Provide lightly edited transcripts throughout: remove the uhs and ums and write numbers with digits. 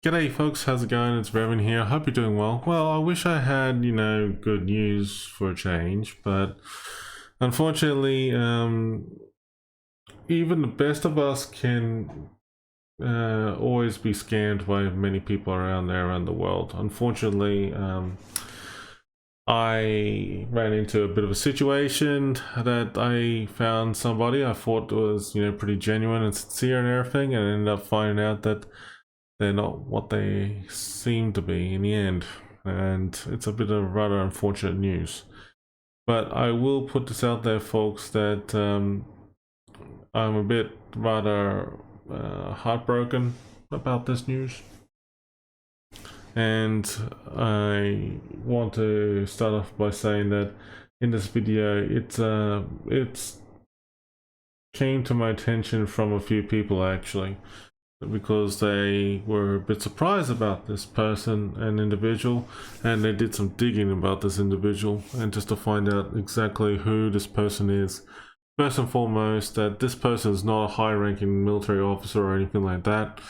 G'day folks, how's it going? It's Revan here. Hope you're doing well. Well, I wish I had, good news for a change, but unfortunately, even the best of us can always be scammed by many people around the world. Unfortunately, I ran into a bit of a situation that I found somebody I thought was, pretty genuine and sincere and everything, and ended up finding out that they're not what they seem to be in the end, and it's a bit of rather unfortunate news. But I will put this out there, folks, that I'm a bit rather heartbroken about this news, and I want to start off by saying that in this video, it's came to my attention from a few people actually, because they were a bit surprised about this person and individual, and they did some digging about this individual, and just to find out exactly who this person is. First and foremost, that this person is not a high-ranking military officer or anything like that,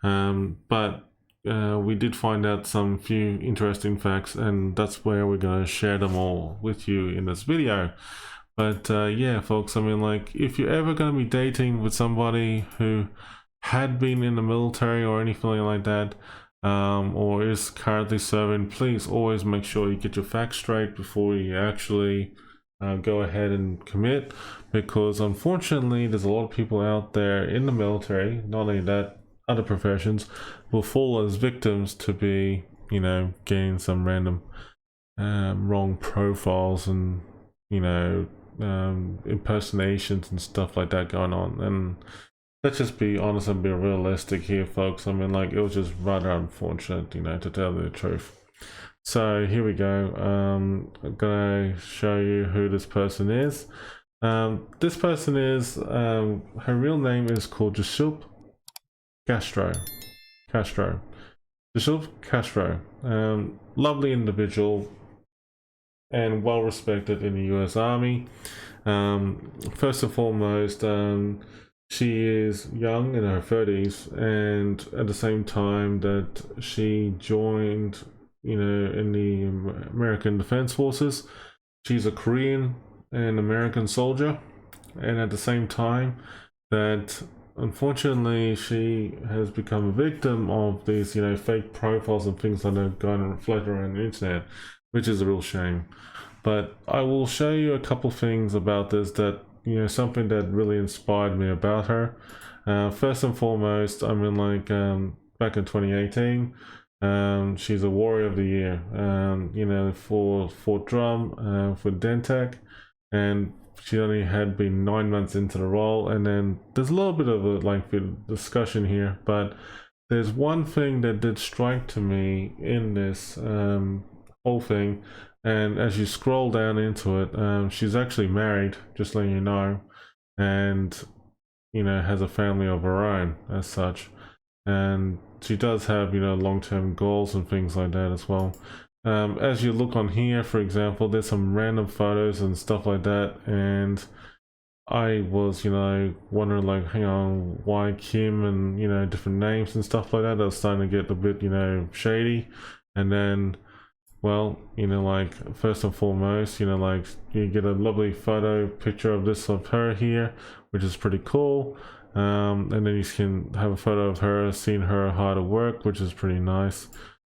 but we did find out some few interesting facts, and that's where we're going to share them all with you in this video. But yeah, folks, I mean, like, if you're ever going to be dating with somebody who had been in the military or anything like that, or is currently serving, please always make sure you get your facts straight before you actually go ahead and commit, because unfortunately there's a lot of people out there in the military, not only that, other professions, will fall as victims to be, getting some random wrong profiles and, impersonations and stuff like that going on. And let's just be honest and be realistic here, folks. I mean, like, it was just rather unfortunate, to tell you the truth. So here we go. I'm gonna show you who this person is. This person is, her real name is called Jisook Castro. Jisook Castro. Lovely individual and well respected in the US Army. First and foremost, she is young, in her 30s, and at the same time that she joined, in the American Defense Forces, she's a Korean and American soldier, and at the same time that unfortunately she has become a victim of these, fake profiles and things that are going to float around the internet, which is a real shame. But I will show you a couple things about this that, something that really inspired me about her. First and foremost, I mean, like, back in 2018, she's a Warrior of the Year, for Fort Drum, for Dentec, and she only had been 9 months into the role. And then there's a little bit of a lengthy discussion here, but there's one thing that did strike to me in this whole thing. And as you scroll down into it, she's actually married, just letting you know, and has a family of her own as such, and she does have long-term goals and things like that as well. As you look on here, for example, there's some random photos and stuff like that, and I was wondering, like, hang on, why Kim, and different names and stuff like that. That was starting to get a bit shady. And then, well, like, first and foremost, like, you get a lovely photo picture of this of her here, which is pretty cool. And then you can have a photo of her seeing her hard at work, which is pretty nice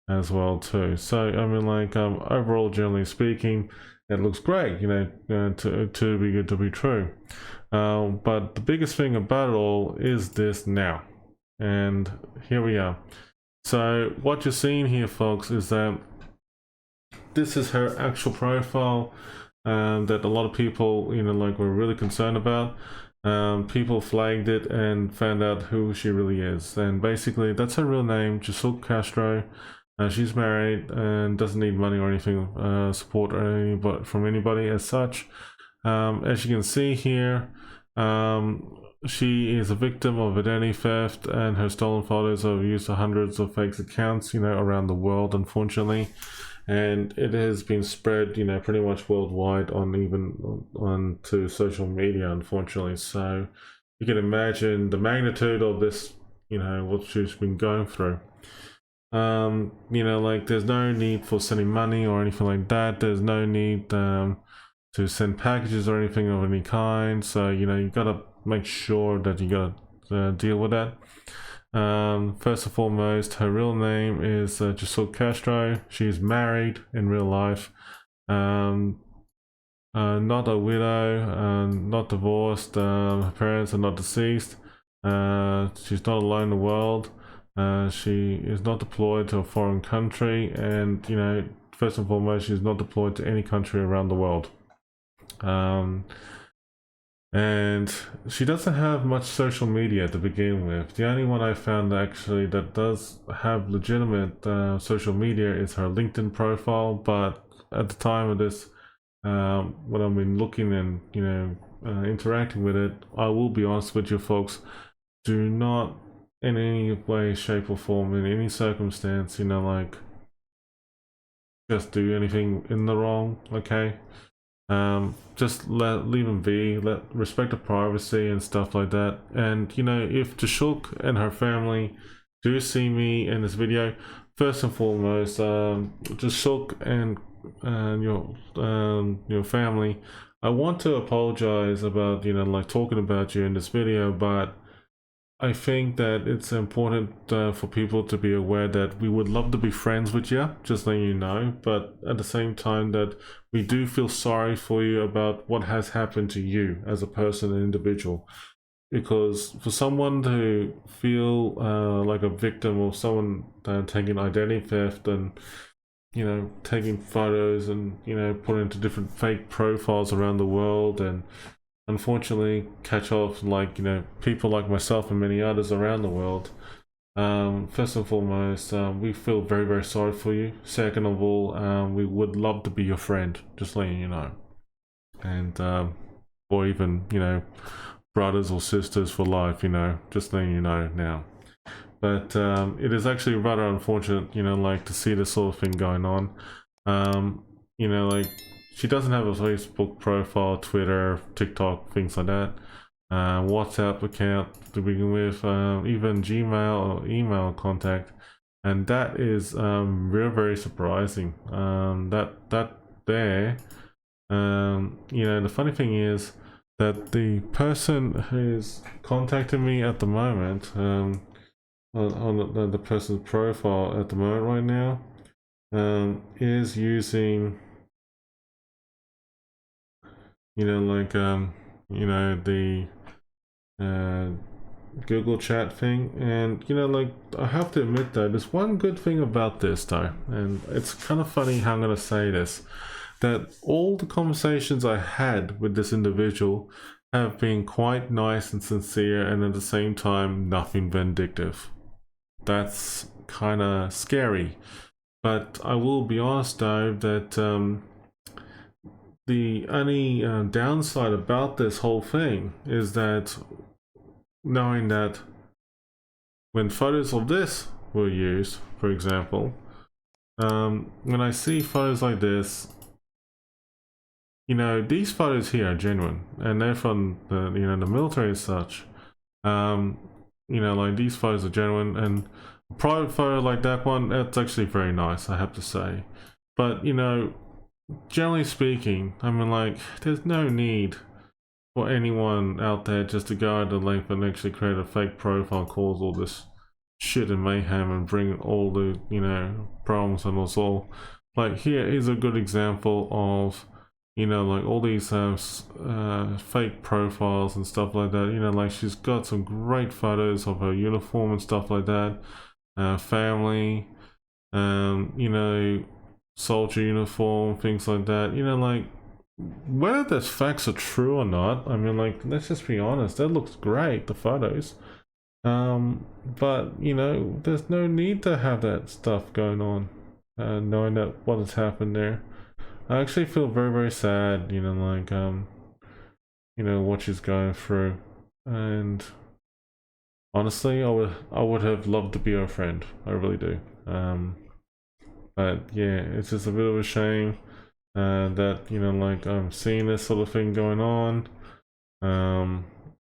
as well too. So I mean, like, overall, generally speaking, it looks great, to be good to be true. But the biggest thing about it all is this now, and here we are. So what you're seeing here, folks, is that this is her actual profile, that a lot of people, like, were really concerned about. People flagged it and found out who she really is, and basically that's her real name, Jisook Castro. She's married and doesn't need money or anything, support or anybody, from anybody as such. As you can see here, she is a victim of identity theft, and her stolen photos have used hundreds of fake accounts, around the world, unfortunately. And it has been spread, pretty much worldwide, onto social media, unfortunately. So you can imagine the magnitude of this, what she's been going through. You know, like there's no need for sending money or anything like that. There's no need to send packages or anything of any kind. So you know, you gotta make sure that you gotta deal with that. First and foremost, her real name is Jisook Castro. She's married in real life. Not a widow, not divorced. Her parents are not deceased. She's not alone in the world. She is not deployed to a foreign country, and you know, first and foremost, she's not deployed to any country around the world. And she doesn't have much social media to begin with. The only one I found actually that does have legitimate social media is her LinkedIn profile. But at the time of this, when I've been looking and you know interacting with it, I will be honest with you folks, do not in any way, shape or form, in any circumstance, you know, like just do anything in the wrong, okay? Just leave them be, respect the privacy and stuff like that. And you know, if Jisook and her family do see me in this video, first and foremost, Jisook and your family, I want to apologize about, you know, like talking about you in this video, but I think that it's important for people to be aware that we would love to be friends with you, just letting you know, but at the same time that we do feel sorry for you about what has happened to you as a person and individual. Because for someone to feel like a victim of someone taking identity theft and you know taking photos and you know putting into different fake profiles around the world and unfortunately catch off like you know people like myself and many others around the world, first and foremost, we feel very very sorry for you. Second of all, we would love to be your friend, just letting you know, and or even you know brothers or sisters for life, you know, just letting you know now. But it is actually rather unfortunate, you know, like to see this sort of thing going on. You know, like she doesn't have a Facebook profile, Twitter, TikTok, things like that. WhatsApp account to begin with, even Gmail or email contact, and that is very surprising. That there, you know, the funny thing is that the person who's contacting me at the moment, on the person's profile at the moment right now, is using, you know, like you know, the Google chat thing. And you know, like I have to admit that there's one good thing about this though, and it's kind of funny how I'm gonna say this, that all the conversations I had with this individual have been quite nice and sincere, and at the same time nothing vindictive. That's kind of scary. But I will be honest though that the only downside about this whole thing is that knowing that when photos of this were used, for example, when I see photos like this, you know, these photos here are genuine and they're from the, you know, the military and such. You know, like these photos are genuine, and a private photo like that one, that's actually very nice, I have to say. But you know, generally speaking, I mean, like, there's no need for anyone out there just to go out the length and actually create a fake profile, cause all this shit and mayhem and bring all the, you know, problems on us all. Like, here is a good example of, you know, like all these fake profiles and stuff like that. You know, like she's got some great photos of her uniform and stuff like that, family, you know, soldier uniform, things like that. You know, like whether those facts are true or not, I mean, like, let's just be honest, that looks great, the photos. But you know, there's no need to have that stuff going on, knowing that what has happened there. I actually feel very very sad, you know, like you know, what she's going through, and honestly I would have loved to be her friend, I really do. But yeah, it's just a bit of a shame that, you know, like I'm seeing this sort of thing going on.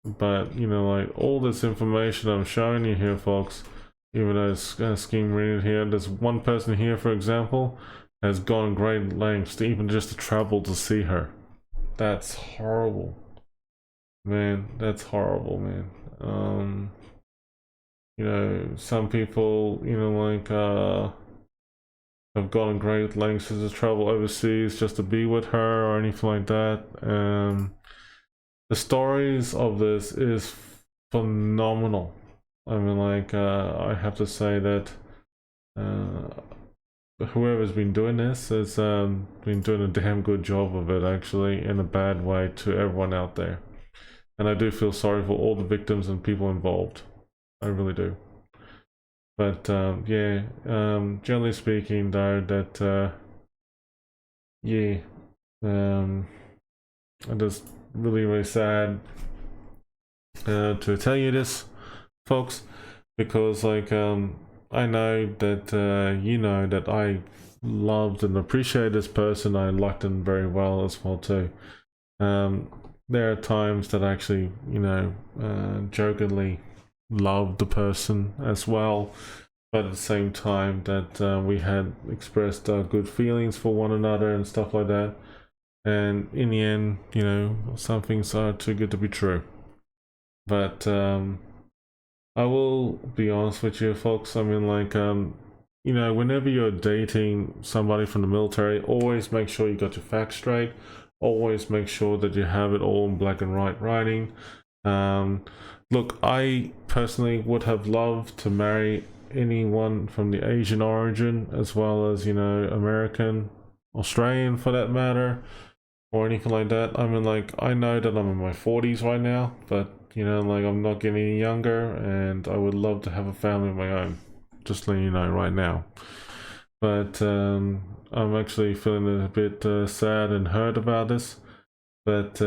But you know, like all this information I'm showing you here, folks, even though it's scheme reading here, there's one person here, for example, has gone great lengths to even just to travel to see her. That's horrible, man. That's horrible, man. You know, some people, you know, like have gone great lengths to travel overseas just to be with her or anything like that. The stories of this is phenomenal. I mean, like, I have to say that whoever's been doing this has been doing a damn good job of it, actually, in a bad way to everyone out there. And I do feel sorry for all the victims and people involved. I really do. But yeah, generally speaking, though, that yeah, I'm just really sad to tell you this, folks, because like I know that you know that I loved and appreciated this person. I liked them very well as well too. There are times that I actually, you know, jokingly loved the person as well, but at the same time that we had expressed good feelings for one another and stuff like that. And in the end, you know, some things are too good to be true. But I will be honest with you, folks. I mean, like, you know, whenever you're dating somebody from the military, always make sure you got your facts straight. Always make sure that you have it all in black and white writing. Look, I personally would have loved to marry anyone from the Asian origin, as well as, you know, American, Australian for that matter, or anything like that. I mean, like, I know that I'm in my 40s right now, but, you know, like, I'm not getting any younger, and I would love to have a family of my own. Just letting you know right now. But I'm actually feeling a bit sad and hurt about this. But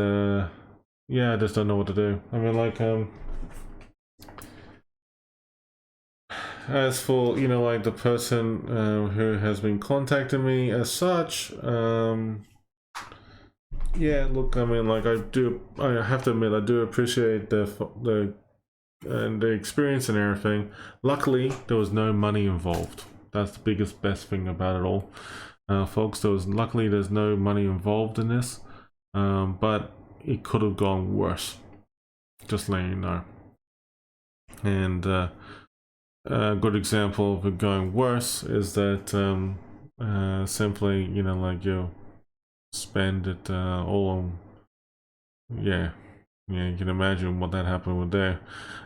yeah, I just don't know what to do. I mean, like, as for, you know, like the person who has been contacting me as such, yeah, look, I mean, like, I have to admit, I do appreciate the experience and everything. Luckily, there was no money involved. That's the best thing about it all, folks. Luckily there's no money involved in this, but it could have gone worse. Just letting you know. And a good example of it going worse is that simply, you know, like, you spend it all on, yeah, you can imagine what that happened with there.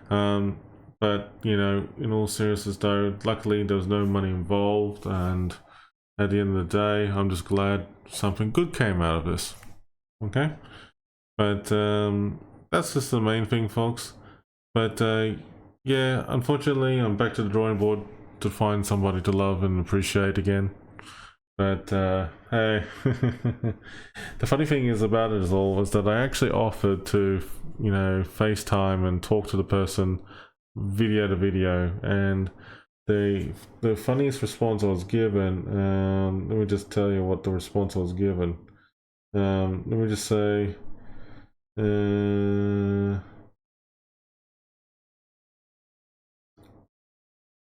But, you know, in all seriousness though, luckily there was no money involved, and at the end of the day, I'm just glad something good came out of this. Okay? But that's just the main thing, folks. But yeah, unfortunately, I'm back to the drawing board to find somebody to love and appreciate again. But hey, the funny thing is about it all is that I actually offered to, you know, FaceTime and talk to the person video to video, and the funniest response I was given, let me just tell you what the response I was given. Let me just say,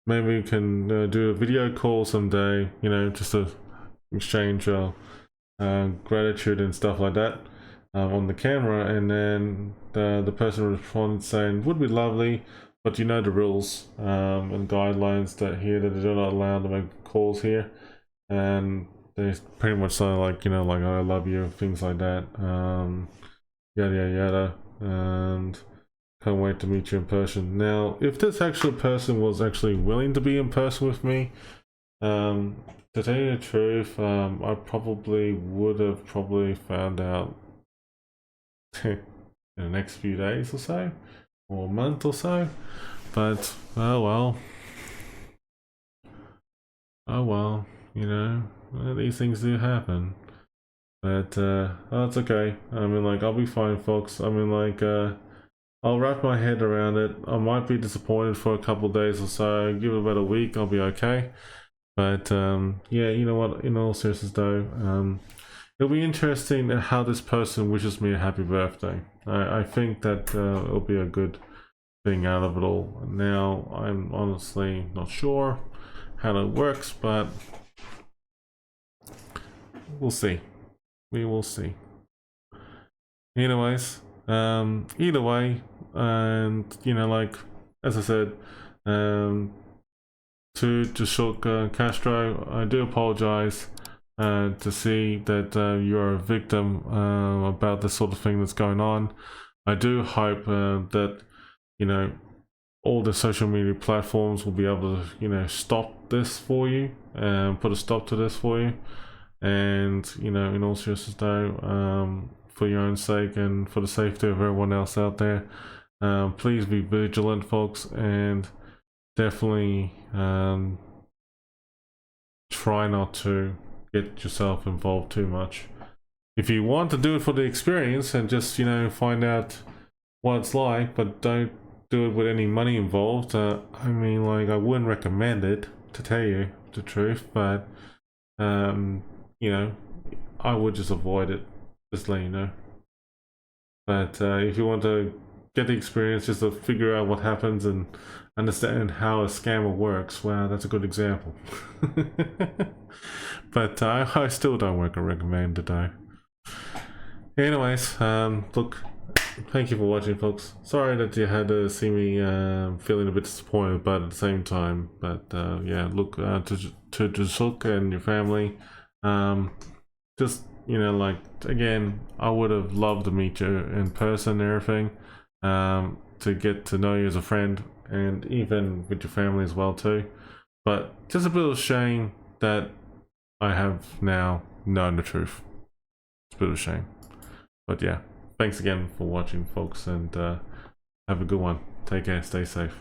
maybe we can do a video call someday, you know, just to exchange gratitude and stuff like that on the camera. And then the person responds saying, would be lovely, but you know the rules and guidelines that here that they're not allowed to make calls here. And they pretty much say, like, you know, like, I love you, things like that, yada yada yada, and can't wait to meet you in person. Now, if this actual person was actually willing to be in person with me, to tell you the truth, I probably would have found out in the next few days or so, or a month or so. But oh well, you know, these things do happen. But oh, it's okay. I mean, like, I'll be fine, folks. I mean, like, I'll wrap my head around it. I might be disappointed for a couple of days or so. Give it about a week, I'll be okay. But yeah, you know what? In all seriousness, though, it'll be interesting how this person wishes me a happy birthday. I think that it'll be a good being out of it all. Now I'm honestly not sure how that works, but we'll see. We will see. Anyways, either way, and you know, like as I said, to Jisook Castro, I do apologize to see that you're a victim about this sort of thing that's going on. I do hope that, you know, all the social media platforms will be able to, you know, stop this for you and put a stop to this for you. And, you know, in all seriousness though, for your own sake and for the safety of everyone else out there, please be vigilant, folks, and definitely try not to get yourself involved too much. If you want to do it for the experience and just, you know, find out what it's like, but don't do it with any money involved. I mean, like, I wouldn't recommend it, to tell you the truth, but you know, I would just avoid it, just let you know. But if you want to get the experience, just to figure out what happens and understand how a scammer works, wow, that's a good example. But I still don't recommend it though. Anyways, look, thank you for watching, folks. Sorry that you had to see me feeling a bit disappointed, but at the same time, but yeah, look, to Jisook and your family, just, you know, like, again, I would have loved to meet you in person and everything, to get to know you as a friend, and even with your family as well too. But just a bit of shame that I have now known the truth. It's a bit of a shame. But yeah, thanks again for watching, folks, and have a good one. Take care, stay safe.